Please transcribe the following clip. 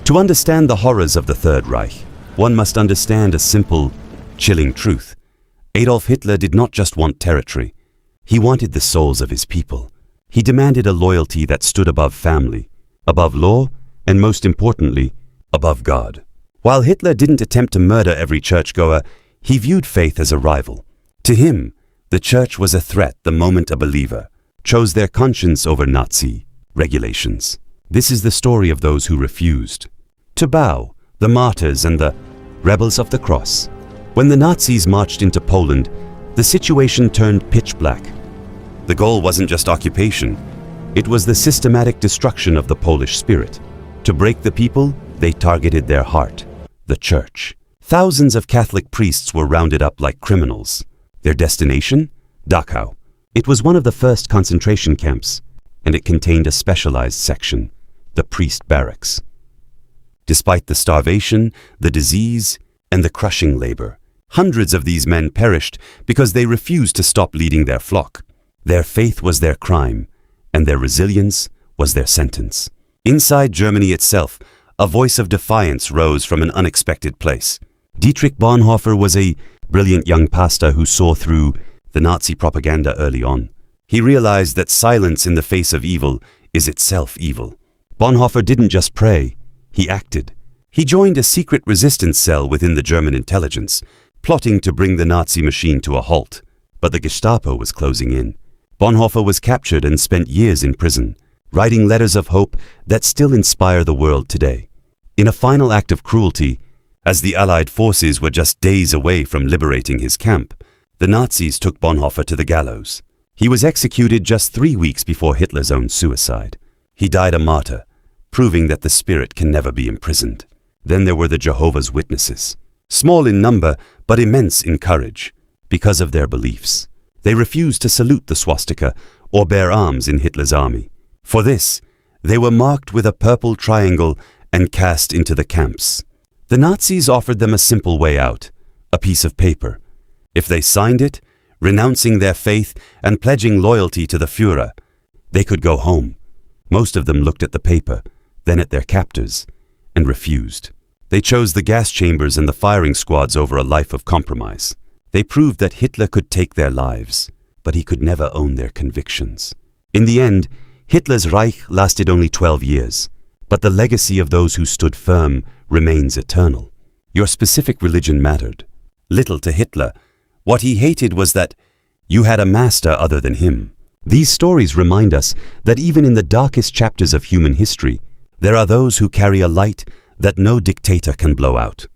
To understand the horrors of the Third Reich, one must understand a simple, chilling truth. Adolf Hitler did not just want territory. He wanted the souls of his people. He demanded a loyalty that stood above family, above law, and most importantly, above God. While Hitler didn't attempt to murder every churchgoer, he viewed faith as a rival. To him, the church was a threat the moment a believer chose their conscience over Nazi regulations. This is the story of those who refused to bow, the martyrs and the rebels of the cross. When the Nazis marched into Poland, the situation turned pitch black. The goal wasn't just occupation, it was the systematic destruction of the Polish spirit. To break the people, they targeted their heart, the church. Thousands of Catholic priests were rounded up like criminals. Their destination? Dachau. It was one of the first concentration camps, and it contained a specialized section, the priest barracks. Despite the starvation, the disease, and the crushing labor, hundreds of these men perished because they refused to stop leading their flock. Their faith was their crime, and their resilience was their sentence. Inside Germany itself, a voice of defiance rose from an unexpected place. Dietrich Bonhoeffer was a brilliant young pastor who saw through the Nazi propaganda early on. He realized that silence in the face of evil is itself evil. Bonhoeffer didn't just pray, he acted. He joined a secret resistance cell within the German intelligence, plotting to bring the Nazi machine to a halt. But the Gestapo was closing in. Bonhoeffer was captured and spent years in prison, writing letters of hope that still inspire the world today. In a final act of cruelty, as the Allied forces were just days away from liberating his camp, the Nazis took Bonhoeffer to the gallows. He was executed just 3 weeks before Hitler's own suicide. He died a martyr, proving that the spirit can never be imprisoned. Then there were the Jehovah's Witnesses, small in number but immense in courage, because of their beliefs. They refused to salute the swastika or bear arms in Hitler's army. For this, they were marked with a purple triangle and cast into the camps. The Nazis offered them a simple way out, a piece of paper. If they signed it, renouncing their faith and pledging loyalty to the Führer, they could go home. Most of them looked at the paper, then at their captors, and refused. They chose the gas chambers and the firing squads over a life of compromise. They proved that Hitler could take their lives, but he could never own their convictions. In the end, Hitler's Reich lasted only 12 years, but the legacy of those who stood firm remains eternal. Your specific religion mattered little to Hitler. What he hated was that you had a master other than him. These stories remind us that even in the darkest chapters of human history, there are those who carry a light that no dictator can blow out.